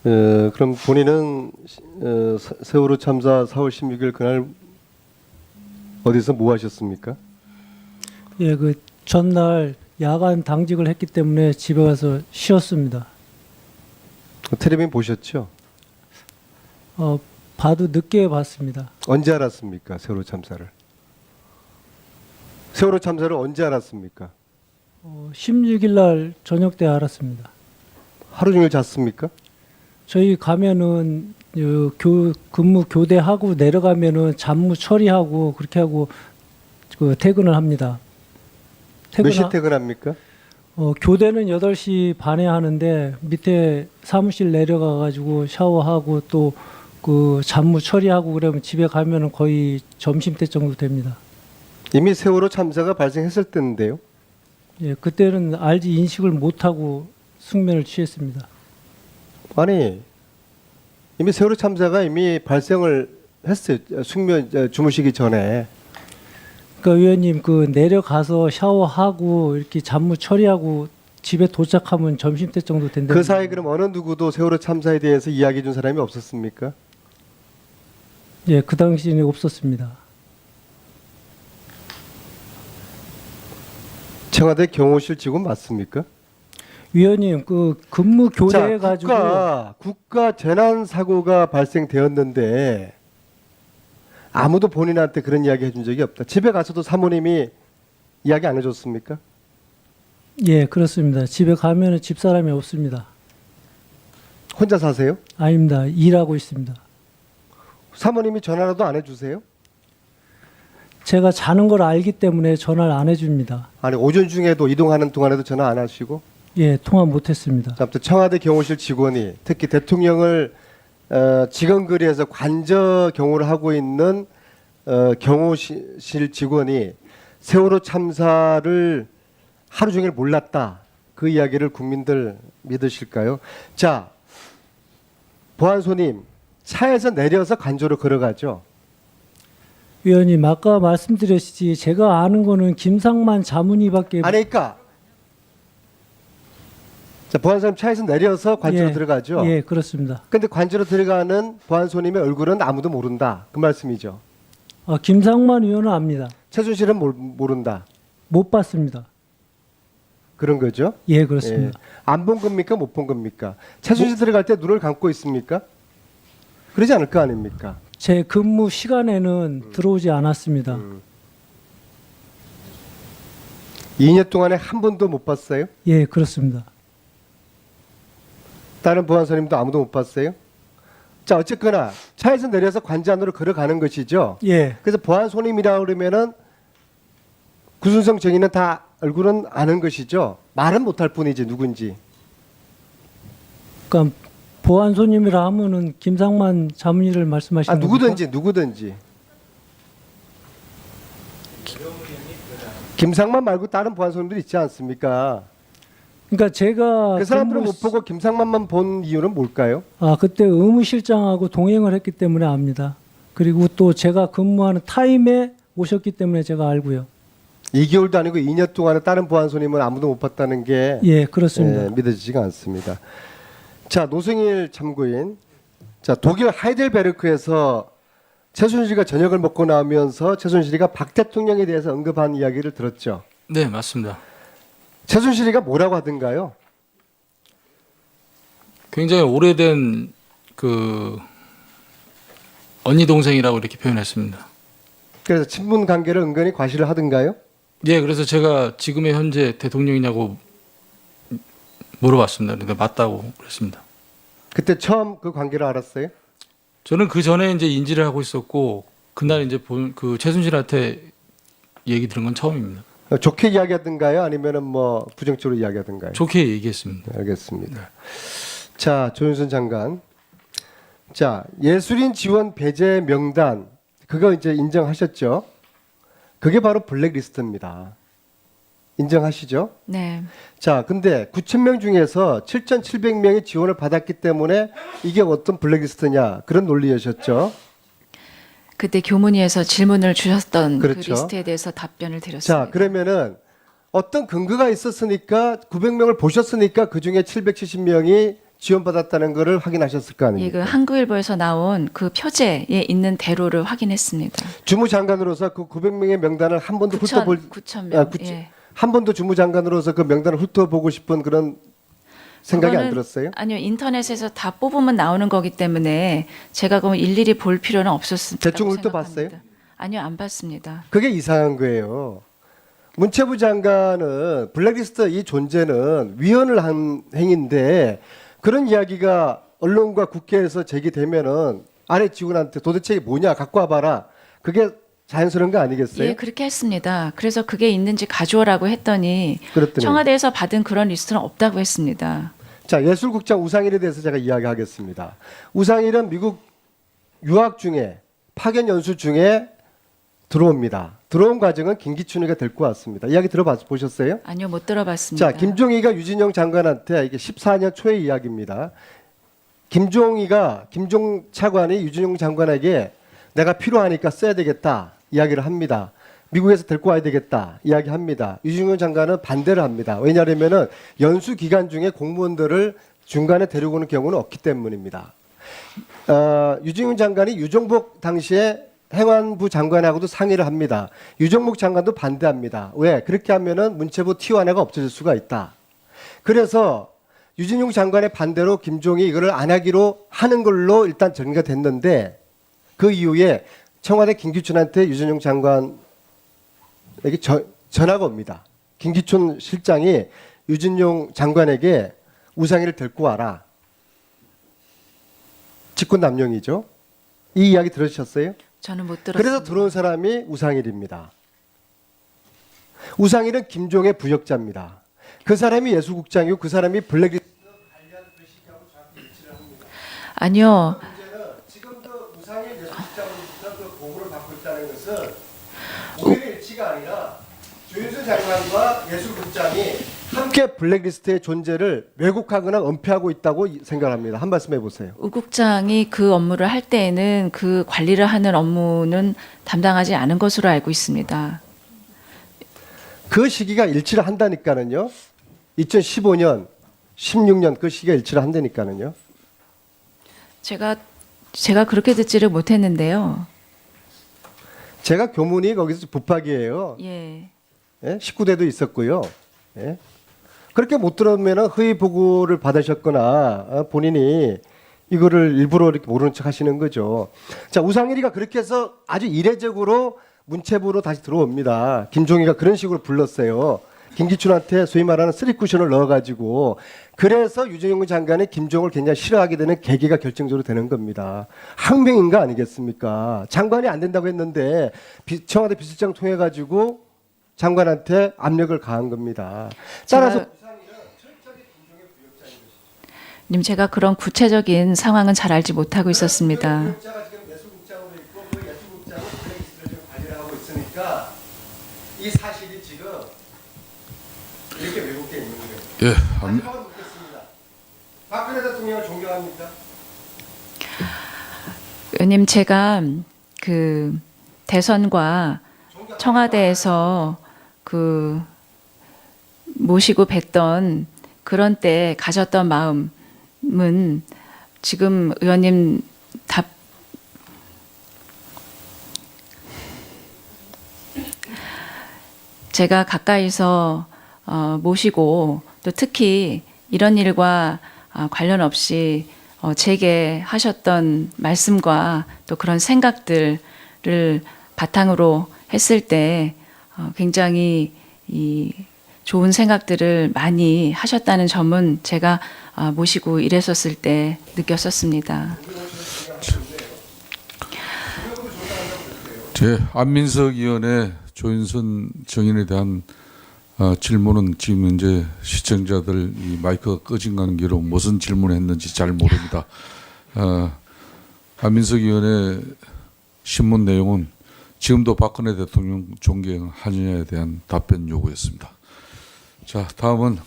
그럼 본인은 세월호 참사 4월 16일 그날 어디서 뭐 하셨습니까? 예, 그 전날 야간 당직을 했기 때문에 집에 가서 쉬었습니다. 텔레비전 보셨죠? 봐도 늦게 봤습니다. 언제 알았습니까? 세월호 참사를. 세월호 참사를 언제 알았습니까? 16일 날 저녁 때 알았습니다. 하루 종일 잤습니까? 저희 가면은 근무 교대하고 내려가면은 잡무 처리하고 그렇게 하고 그 퇴근을 합니다. 몇 시 퇴근합니까? 교대는 8시 반에 하는데 밑에 사무실 내려가 가지고 샤워하고 또 그 잡무 처리하고 그러면 집에 가면은 거의 점심때 정도 됩니다. 이미 세월호 참사가 발생했을 때인데요. 예, 그때는 알지 인식을 못하고 숙면을 취했습니다. 아니, 이미 세월호 참사가 이미 발생을 했어요. 주무시기 전에. 그러니까 의원님 그 내려가서 샤워하고 이렇게 잡무 처리하고 집에 도착하면 점심때 정도 된다. 그 사이 그럼 어느 누구도 세월호 참사에 대해서 이야기해 준 사람이 없었습니까? 예, 그 당시에는 없었습니다. 청와대 경호실 직원 맞습니까? 위원님 그 근무 교대해 자, 가지고 국가 재난 사고가 발생되었는데 아무도 본인한테 그런 이야기 해준 적이 없다. 집에 가서도 사모님이 이야기 안 해줬습니까? 예, 그렇습니다. 집에 가면은 집 사람이 없습니다. 혼자 사세요? 아닙니다. 일하고 있습니다. 사모님이 전화라도 안 해주세요? 제가 자는 걸 알기 때문에 전화를 안 해줍니다. 아니 오전 중에도 이동하는 동안에도 전화 안 하시고? 예, 통화 못했습니다. 자, 아무튼 청와대 경호실 직원이 특히 대통령을 직원거리에서 관저 경호를 하고 있는 경호실 직원이 세월호 참사를 하루 종일 몰랐다. 그 이야기를 국민들 믿으실까요? 자, 보안소님 차에서 내려서 관저로 걸어가죠. 위원님 아까 말씀드렸지 제가 아는 거는 김상만 자문위밖에 아니 그러니까 자, 보안소님 차에서 내려서 관저로 예, 들어가죠. 예, 그렇습니다. 근데 관저로 들어가는 보안소님의 얼굴은 아무도 모른다. 그 말씀이죠. 김상만 의원은 압니다. 최순실은 모른다. 못 봤습니다. 그런 거죠. 예, 그렇습니다. 안 본 겁니까? 못 본 겁니까? 최순실 들어갈 때 눈을 감고 있습니까? 그러지 않을 거 아닙니까? 제 근무 시간에는 들어오지 않았습니다. 2년 동안에 한 번도 못 봤어요? 예, 그렇습니다. 다른 보안소님도 아무도 못 봤어요? 자, 어쨌거나 차에서 내려서 관저 안으로 걸어가는 것이죠. 예, 그래서 보안소님이라고 그러면은 구순성 정의는 다 얼굴은 아는 것이죠. 말은 못할 뿐이지 누군지. 그러니까 보안소님이라 하면은 김상만 자문위를 말씀하시는 누구든지. 김상만 말고 다른 보안소님들 있지 않습니까? 그러니까 제가 그 사람들은 못 보고 김상만만 본 이유는 뭘까요? 그때 의무실장하고 동행을 했기 때문에 압니다. 그리고 또 제가 근무하는 타임에 오셨기 때문에 제가 알고요. 2개월도 아니고 2년 동안에 다른 보안소님은 아무도 못 봤다는 게 예, 그렇습니다. 믿어지지가 않습니다. 자, 노승일 참고인. 자, 독일 하이델베르크에서 최순실이가 저녁을 먹고 나오면서 최순실이가 박 대통령에 대해서 언급한 이야기를 들었죠. 네, 맞습니다. 최순실이가 뭐라고 하던가요? 굉장히 오래된 그 언니 동생이라고 이렇게 표현했습니다. 그래서 친분 관계를 은근히 과시를 하던가요? 예, 그래서 제가 지금의 현재 대통령이냐고 물어봤습니다. 그런데 맞다고 그랬습니다. 그때 처음 그 관계를 알았어요? 저는 그 전에 이제 인지를 하고 있었고 그날 이제 그 최순실한테 얘기 들은 건 처음입니다. 좋게 이야기하던가요? 아니면은 뭐 부정적으로 이야기하던가요? 좋게 얘기했습니다. 네, 알겠습니다. 자, 조윤선 장관. 자, 예술인 지원 배제 명단 그거 이제 인정하셨죠? 그게 바로 블랙리스트입니다. 인정하시죠? 네. 자, 근데 9,000명 중에서 7,700명이 지원을 받았기 때문에 이게 어떤 블랙리스트냐 그런 논리였었죠. 그때 교문위에서 질문을 주셨던 그 그렇죠. 리스트에 대해서 답변을 드렸습니다. 자, 그러면은 어떤 근거가 있었으니까 900명을 보셨으니까 그 중에 770명이 지원받았다는 것을 확인하셨을 거 예, 아닙니까? 그 한국일보에서 나온 그 표제에 있는 대로를 확인했습니다. 주무장관으로서 그 900명의 명단을 한 번도 훑어볼 9천 아, 명. 예. 한 번도 주무장관으로서 그 명단을 훑어보고 싶은 그런 생각이 안 그거는 들었어요? 아니요, 인터넷에서 다 뽑으면 나오는 거기 때문에 제가 그럼 일일이 볼 필요는 없었습니다. 대충 훑어봤어요? 아니요, 안 봤습니다. 그게 이상한 거예요. 문체부 장관은 블랙리스트 이 존재는 위헌을 한 행위인데 그런 이야기가 언론과 국회에서 제기되면은 아래 직원한테 도대체 이게 뭐냐 갖고 와봐라. 그게 자연스러운 거 아니겠어요? 예, 그렇게 했습니다. 그래서 그게 있는지 가져오라고 했더니 그랬더니. 청와대에서 받은 그런 리스트는 없다고 했습니다. 자, 예술국장 우상일에 대해서 제가 이야기하겠습니다. 우상일은 미국 유학 중에 파견 연수 중에 들어옵니다. 들어온 과정은 김기춘이가 데리고 왔습니다. 이야기 들어보셨어요? 아니요, 못 들어봤습니다. 자, 김종희가 유진영 장관한테 이게 14년 초의 이야기입니다. 김종 차관이 유진영 장관에게 내가 필요하니까 써야 되겠다 이야기를 합니다. 미국에서 데리고 와야 되겠다 이야기합니다. 유진영 장관은 반대를 합니다. 왜냐하면은 연수 기간 중에 공무원들을 중간에 데리고 오는 경우는 없기 때문입니다. 유진영 장관이 유종복 당시에 행안부 장관하고도 상의를 합니다. 유종복 장관도 반대합니다. 왜? 그렇게 하면은 문체부 T1회가 없어질 수가 있다. 그래서 유진용 장관의 반대로 김종이 이거를 안 하기로 하는 걸로 일단 정리가 됐는데 그 이후에 청와대 김기춘한테 유진용 장관에게 전화가 옵니다. 김기춘 실장이 유진용 장관에게 우상희를 데리고 와라. 직권남용이죠. 이 이야기 들으셨어요? 저는 못 들었습니다. 그래서 들어온 사람이 우상일입니다. 우상일은 김종의 부역자입니다. 그 사람이 예술국장이고 그 사람이 블랙리스트 관리하는 그 시기하고 정확히 일치를 합니다. 아니요. 문제는 지금도 우상일 예술국장으로부터 그 보고를 받고 있다는 것은 오히려 일치가 아니라 조윤선 장관과 예술국장이 함께 블랙리스트의 존재를 왜곡하거나 은폐하고 있다고 생각합니다. 한 말씀 해보세요. 우 국장이 그 업무를 할 때에는 그 관리를 하는 업무는 담당하지 않은 것으로 알고 있습니다. 그 시기가 일치를 한다니까는요. 2015년, 16년 그 시기가 일치를 한다니까는요. 제가 그렇게 듣지를 못했는데요. 제가 교문이 거기서 부파기예요. 예. 예? 19대도 있었고요. 예? 그렇게 못 들으면 허위 보고를 받으셨거나 본인이 이거를 일부러 이렇게 모르는 척 하시는 거죠. 자, 우상일이가 그렇게 해서 아주 이례적으로 문체부로 다시 들어옵니다. 김종희가 그런 식으로 불렀어요. 김기춘한테 소위 말하는 쓰리쿠션을 넣어가지고 그래서 유진용 장관이 김종을 굉장히 싫어하게 되는 계기가 결정적으로 되는 겁니다. 항명인 거 아니겠습니까? 장관이 안 된다고 했는데 청와대 비서장 통해가지고 장관한테 압력을 가한 겁니다. 따라서 님 제가 그런 구체적인 상황은 잘 알지 못하고 있었습니다. 부역자가 지금 예술국장으로 있고 그 예술국장은 블랙리스트를 지금 관리를 하고 있으니까 이 사실이 지금 이렇게 왜곡되어 있는 거예요. 예, 마지막으로 묻겠습니다. 박근혜 대통령을 존경합니까? 의원님 제가 그 대선과 청와대에서 그 모시고 뵀던 그런 때 가졌던 마음은 지금 의원님 제가 가까이서 모시고 또 특히 이런 일과 관련 없이 제게 하셨던 말씀과 또 그런 생각들을 바탕으로 했을 때 굉장히 이 좋은 생각들을 많이 하셨다는 점은 제가 모시고 일했었을 때 느꼈었습니다. 제 안민석 의원의 조윤선 정인에 대한 질문은 지금 이제 시청자들 이 마이크가 꺼진 관계로 무슨 질문을 했는지 잘 모릅니다. 안민석 의원의 신문 내용은 지금도 박근혜 대통령 존경하느냐에 대한 답변 요구였습니다. 자, 다음은